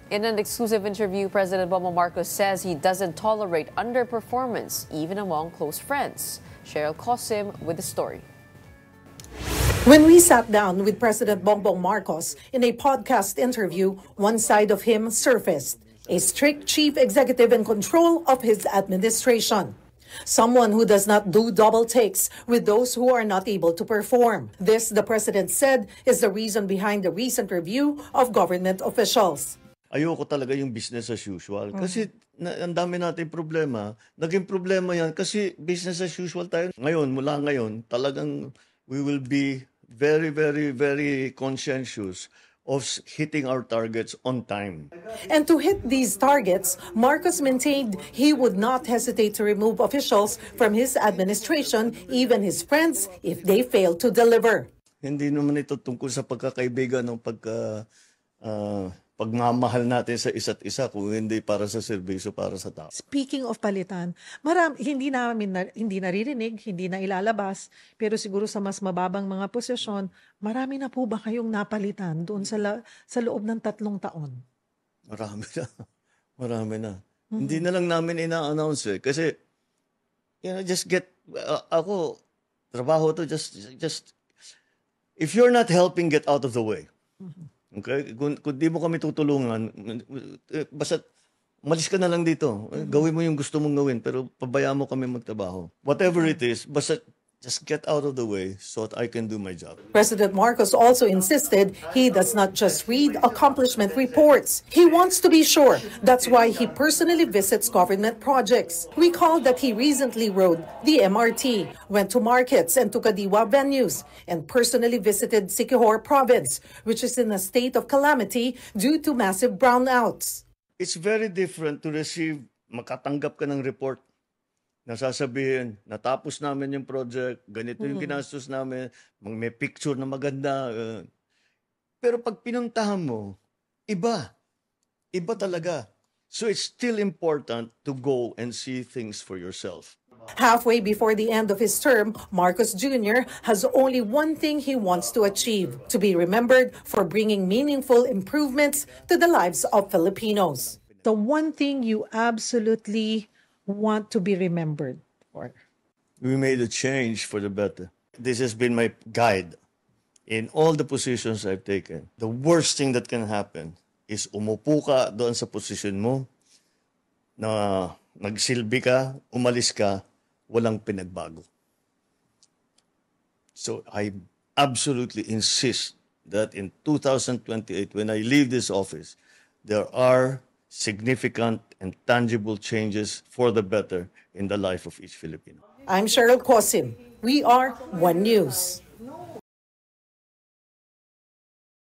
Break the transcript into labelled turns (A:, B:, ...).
A: In an exclusive interview, President Bongbong Marcos says he doesn't tolerate underperformance, even among close friends. Cheryl Cosim with the story.
B: When we sat down with President Bongbong Marcos in a podcast interview, one side of him surfaced, a strict chief executive in control of his administration. Someone who does not do double takes with those who are not able to perform. This, the president said, is the reason behind the recent review of government officials.
C: Ayoko talaga yung business as usual. Kasi ang dami natin problema. Naging problema yan kasi business as usual tayo. Ngayon, mula ngayon, talagang we will be very, very, very conscientious of hitting our targets on time.
B: And to hit these targets, Marcos maintained he would not hesitate to remove officials from his administration, even his friends, if they fail to deliver.
C: Hindi naman ito tungkol sa pagkakaibigan o pagmamahal natin sa isa't isa kung hindi para sa serbisyo, para sa tao.
D: Speaking of palitan, hindi naririnig, hindi na ilalabas, pero siguro sa mas mababang mga posisyon, marami na po ba kayong napalitan doon sa loob ng 3 taon?
C: Marami na. Marami na. Hindi na lang namin ina-announce kasi just get, ako, trabaho to, just, if you're not helping, get out of the way. Okay? Kung di mo kami tutulungan, basta malis ka na lang dito. Gawin mo yung gusto mong gawin, pero pabayaan mo kami magtrabaho. Whatever it is, basta just get out of the way so that I can do my job.
B: President Marcos also insisted he does not just read accomplishment reports. He wants to be sure. That's why he personally visits government projects. Recall that he recently rode the MRT, went to markets and to Kadiwa venues, and personally visited Siquijor province, which is in a state of calamity due to massive brownouts.
C: It's very different to receive, makatanggap ka ng report na sasabihin, natapos namin yung project, ganito yung ginastos namin, may picture na maganda. Pero pag pinuntahan mo, iba. Iba talaga. So it's still important to go and see things for yourself.
B: Halfway before the end of his term, Marcos Jr. has only one thing he wants to achieve, to be remembered for bringing meaningful improvements to the lives of Filipinos.
D: The one thing you absolutely want to be remembered for?
C: We made a change for the better. This has been my guide in all the positions I've taken. The worst thing that can happen is umupo ka doon sa position mo, na nagsilbi ka, umalis ka, walang pinagbago. So I absolutely insist that in 2028, when I leave this office, there are significant and tangible changes for the better in the life of each Filipino.
B: I'm Cheryl Cosim. We are One News.